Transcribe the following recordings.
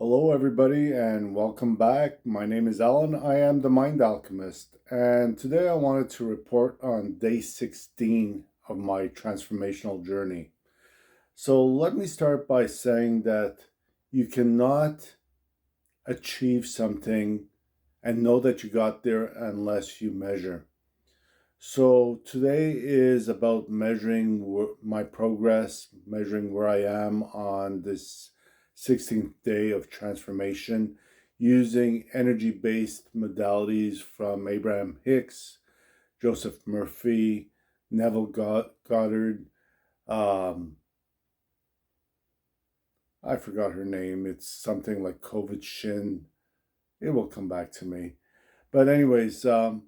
Hello, everybody, and welcome back. My name is Alan. I am the Mind Alchemist, and today I wanted to report on day 16 of my transformational journey. So, let me start by saying that you cannot achieve something and know that you got there unless you measure. So, today is about measuring my progress, measuring where I am on this 16th day of transformation using energy based modalities from Abraham Hicks, Joseph Murphy, Neville Goddard. Um, I forgot her name. It's something like COVID Shin. It will come back to me. But, anyways, I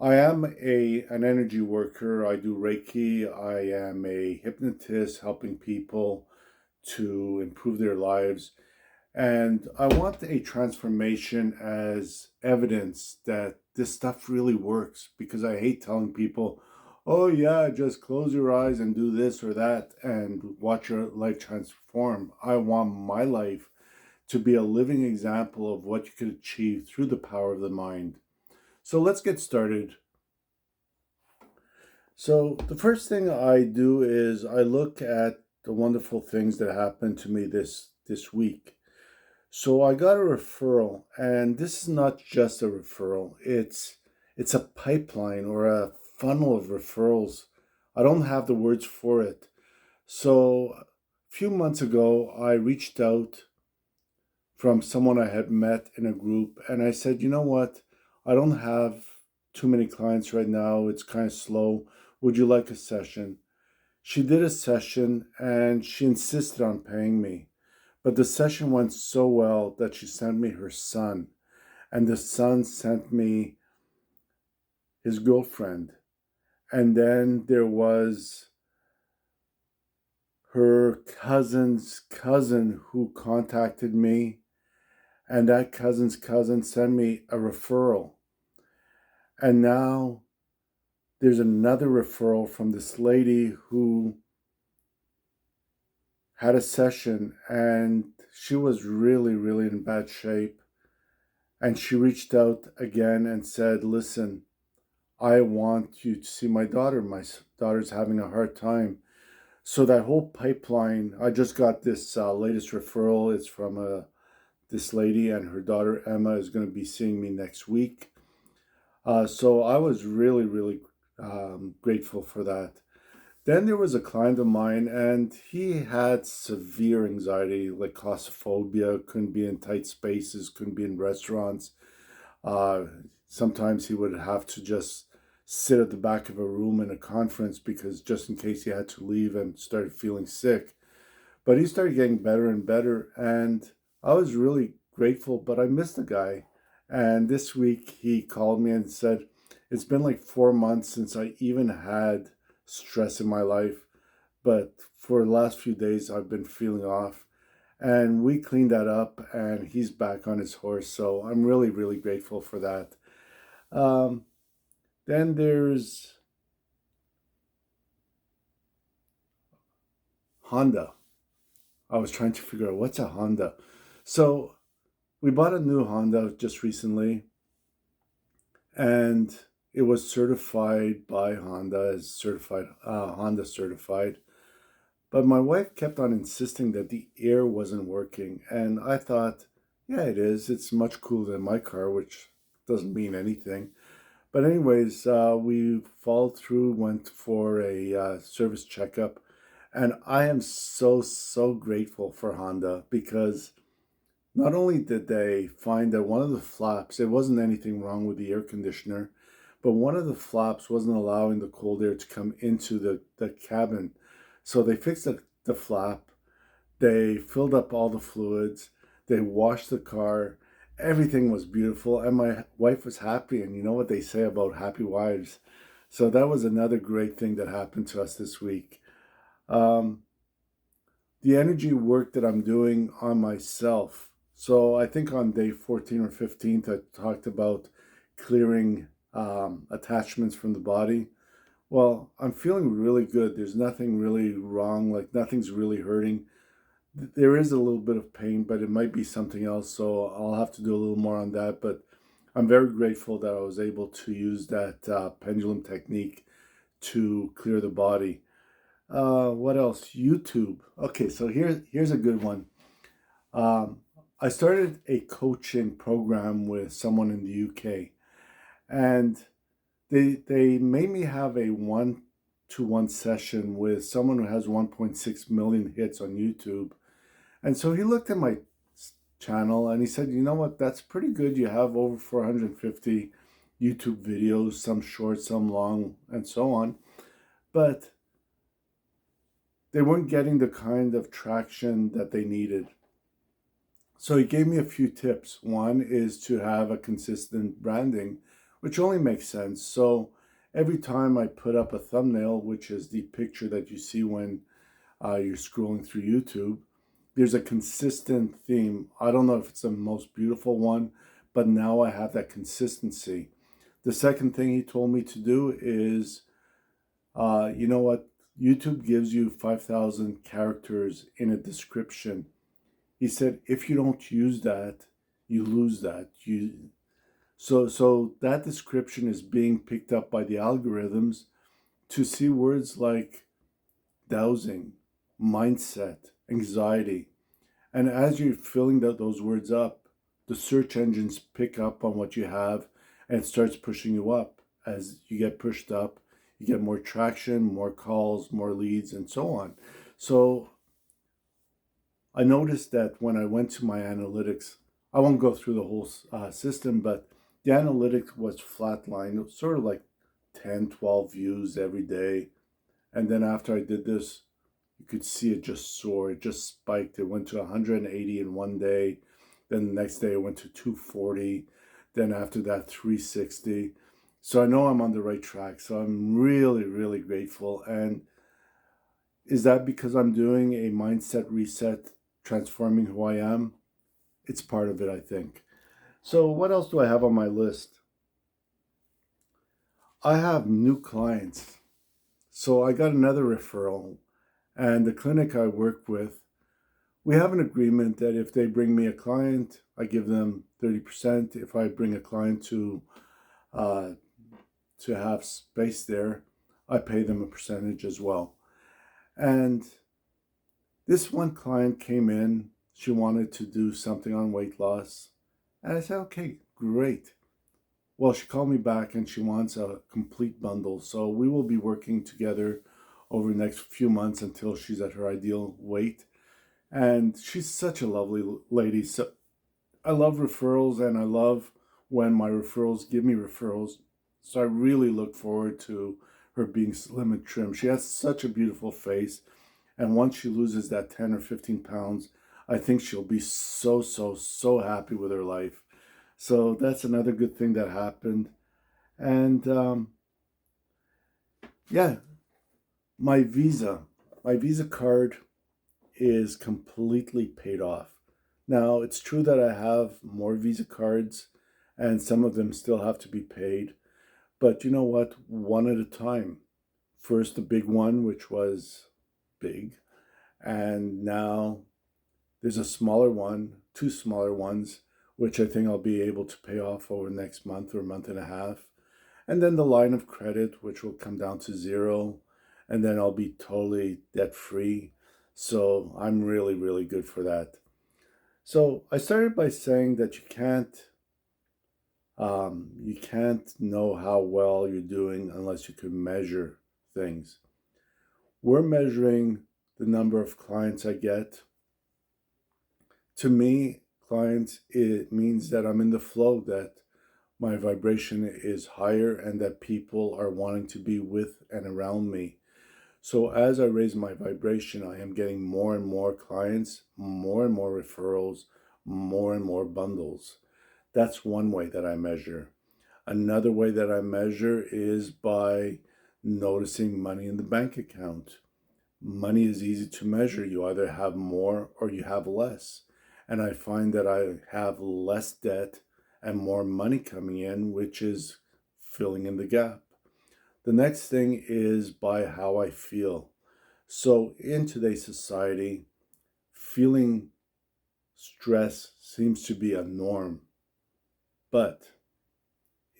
am an energy worker. I do Reiki. I am a hypnotist helping people to improve their lives. And I want a transformation as evidence that this stuff really works because I hate telling people, oh, yeah, just close your eyes and do this or that and watch your life transform. I want my life to be a living example of what you could achieve through the power of the mind. So let's get started. So the first thing I do is I look at the wonderful things that happened to me this week. So I got a referral, and this is not just a referral. It's a pipeline or a funnel of referrals. I don't have the words for it. So a few months ago, I reached out from someone I had met in a group, and I said, you know what? I don't have too many clients right now. It's kind of slow. Would you like a session? She did a session and she insisted on paying me. But the session went so well that she sent me her son, and the son sent me his girlfriend. And then there was her cousin's cousin who contacted me, and that cousin's cousin sent me a referral. And now there's another referral from this lady who had a session and she was really, really in bad shape. And she reached out again and said, listen, I want you to see my daughter. My daughter's having a hard time. So that whole pipeline, I just got this latest referral. It's from this lady, and her daughter Emma is going to be seeing me next week. So I was really, really grateful for that. Then there was a client of mine, and he had severe anxiety, like claustrophobia, couldn't be in tight spaces, couldn't be in restaurants. Uh, Sometimes he would have to just sit at the back of a room in a conference because just in case he had to leave and started feeling sick. But he started getting better and better, and I was really grateful, but I missed the guy. And this week he called me and said, it's been like 4 months since I even had stress in my life, but for the last few days I've been feeling off. And we cleaned that up, and he's back on his horse. So I'm really, really grateful for that. Um, then there's Honda. I was trying to figure out what's a Honda. So we bought a new Honda just recently, and it was certified by Honda as certified Honda certified. But my wife kept on insisting that the air wasn't working, and I thought, yeah, it is. It's much cooler than my car, which doesn't mean anything. But anyways, we followed through, went for a service checkup, and I am so grateful for Honda because not only did they find that one of the flaps, it wasn't anything wrong with the air conditioner, but one of the flaps wasn't allowing the cold air to come into the cabin. So they fixed the flap, they filled up all the fluids, they washed the car, everything was beautiful, and my wife was happy. And you know what they say about happy wives. So that was another great thing that happened to us this week. Um, the energy work that I'm doing on myself. So I think on day 14 or 15th, I talked about clearing attachments from the body. Well, I'm feeling really good. There's nothing really wrong, like nothing's really hurting. There is a little bit of pain, but it might be something else. So I'll have to do a little more on that. But I'm very grateful that I was able to use that pendulum technique to clear the body. What else? YouTube. Okay, so here's a good one. Um, I started a coaching program with someone in the UK, and they made me have a 1-to-1 session with someone who has 1.6 million hits on YouTube. And so he looked at my channel and he said, "You know what? That's pretty good. You have over 450 YouTube videos, some short, some long, and so on. But they weren't getting the kind of traction that they needed." So he gave me a few tips. One is to have a consistent branding, which only makes sense. So every time I put up a thumbnail, which is the picture that you see when you're scrolling through YouTube, there's a consistent theme. I don't know if it's the most beautiful one, but now I have that consistency. The second thing he told me to do is, you know what? YouTube gives you 5,000 characters in a description. He said, if you don't use that, you lose that. So that description is being picked up by the algorithms to see words like dowsing, mindset, anxiety. And as you're filling those words up, the search engines pick up on what you have and it starts pushing you up. As you get pushed up, you get more traction, more calls, more leads, and so on. So I noticed that when I went to my analytics, I won't go through the whole system, but the analytics was flatlined. It was sort of like 10, 12 views every day. And then after I did this, you could see it just soar. It just spiked. It went to 180 in one day. Then the next day it went to 240. Then after that, 360. So I know I'm on the right track. So I'm really, really grateful. And is that because I'm doing a mindset reset, transforming who I am? It's part of it, I think. So what else do I have on my list? I have new clients. So I got another referral, and the clinic I work with, we have an agreement that if they bring me a client, I give them 30%. If I bring a client uh, to have space there, I pay them a percentage as well. And this one client came in, she wanted to do something on weight loss. And I said, okay, great. Well, she called me back and she wants a complete bundle. So we will be working together over the next few months until she's at her ideal weight. And she's such a lovely lady. So I love referrals and I love when my referrals give me referrals. So I really look forward to her being slim and trim. She has such a beautiful face. And once she loses that 10 or 15 pounds, I think she'll be so, so, so happy with her life. So that's another good thing that happened. And yeah, my Visa card is completely paid off. Now, it's true that I have more Visa cards and some of them still have to be paid. But you know what? One at a time. First, the big one, which was big. And now there's a smaller one, two smaller ones, which I think I'll be able to pay off over the next month or month and a half. And then the line of credit, which will come down to zero. And then I'll be totally debt free. So I'm really, really good for that. So I started by saying that you can't know how well you're doing unless you can measure things. We're measuring the number of clients I get. To me, clients, it means that I'm in the flow, that my vibration is higher and that people are wanting to be with and around me. So as I raise my vibration, I am getting more and more clients, more and more referrals, more and more bundles. That's one way that I measure. Another way that I measure is by noticing money in the bank account. Money is easy to measure. You either have more or you have less. And I find that I have less debt and more money coming in, which is filling in the gap. The next thing is by how I feel. So in today's society, feeling stress seems to be a norm, but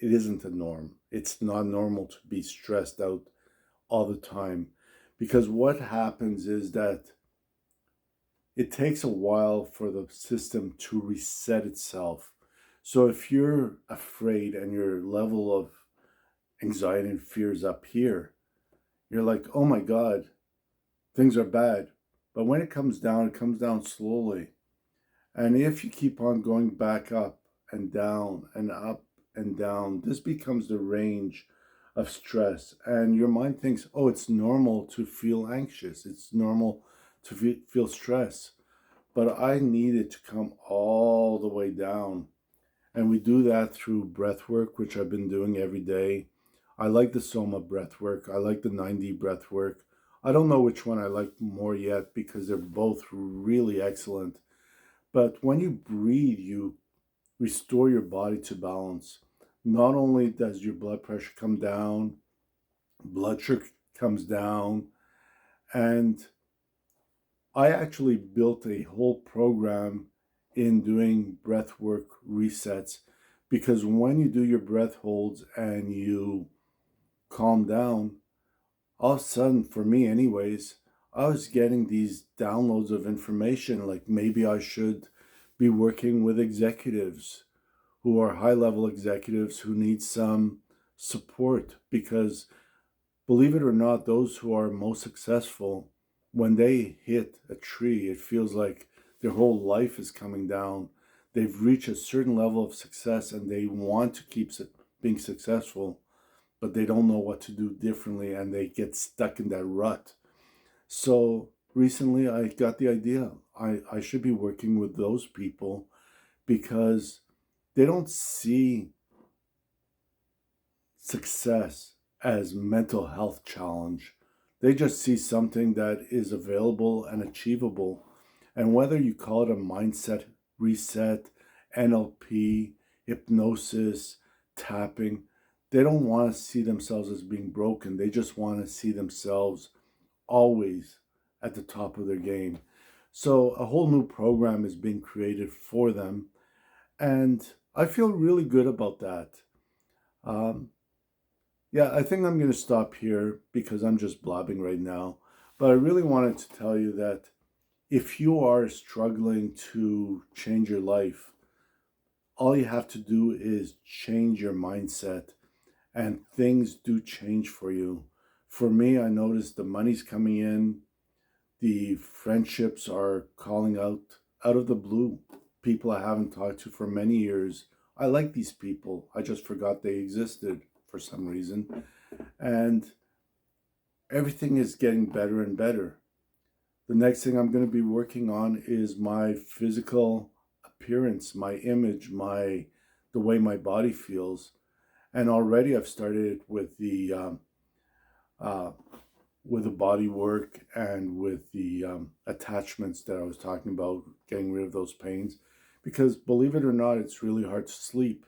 it isn't a norm. It's not normal to be stressed out all the time, because what happens is that it takes a while for the system to reset itself. So if you're afraid and your level of anxiety and fear is up here, you're like, oh my God, things are bad. But when it comes down slowly. And if you keep on going back up and down and up and down, this becomes the range of stress. And your mind thinks, oh, it's normal to feel anxious. It's normal to feel stress. But I need it to come all the way down. And we do that through breath work, which I've been doing every day. I like the Soma breath work. I like the 9D breath work. I don't know which one I like more yet because they're both really excellent. But when you breathe, you restore your body to balance. Not only does your blood pressure come down, blood sugar comes down, and I actually built a whole program in doing breath work resets, because when you do your breath holds and you calm down, all of a sudden, for me anyways, I was getting these downloads of information like maybe I should be working with executives who are high level executives who need some support, because believe it or not, those who are most successful, when they hit a tree, it feels like their whole life is coming down. They've reached a certain level of success and they want to keep being successful, but they don't know what to do differently and they get stuck in that rut. So recently I got the idea I should be working with those people, because they don't see success as mental health challenge. They just see something that is available and achievable. And whether you call it a mindset reset, NLP, hypnosis, tapping, they don't want to see themselves as being broken. They just want to see themselves always at the top of their game. So a whole new program is being created for them. And I feel really good about that. Um, yeah, I think I'm going to stop here because I'm just blabbing right now. But I really wanted to tell you that if you are struggling to change your life, all you have to do is change your mindset, and things do change for you. For me, I noticed the money's coming in, the friendships are calling out of the blue. People I haven't talked to for many years. I like these people. I just forgot they existed for some reason. And everything is getting better and better. The next thing I'm going to be working on is my physical appearance, my image, the way my body feels. And already I've started uh, with the body work and with the attachments that I was talking about, getting rid of those pains. Because believe it or not, it's really hard to sleep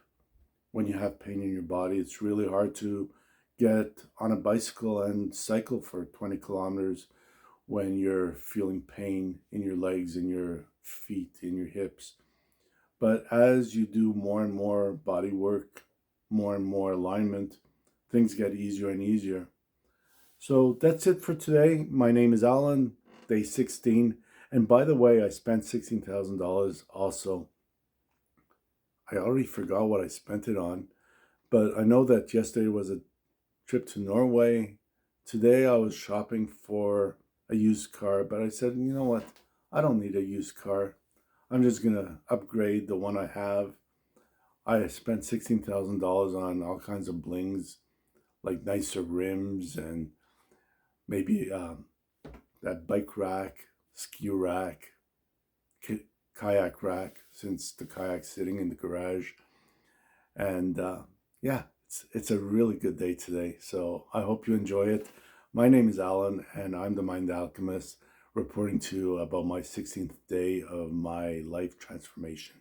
when you have pain in your body. It's really hard to get on a bicycle and cycle for 20 kilometers when you're feeling pain in your legs, in your feet, in your hips. But as you do more and more body work, more and more alignment, things get easier and easier. So that's it for today. My name is Alan, day 16. And by the way, I spent $16,000 also. I already forgot what I spent it on, but I know that yesterday was a trip to Norway. Today I was shopping for a used car, but I said, you know what? I don't need a used car. I'm just going to upgrade the one I have. I spent $16,000 on all kinds of blings, like nicer rims and maybe that bike rack, ski rack, kayak rack, since the kayak's sitting in the garage. And yeah, it's a really good day today. So I hope you enjoy it. My name is Alan, and I'm the Mind Alchemist, reporting to you about my 16th day of my life transformation.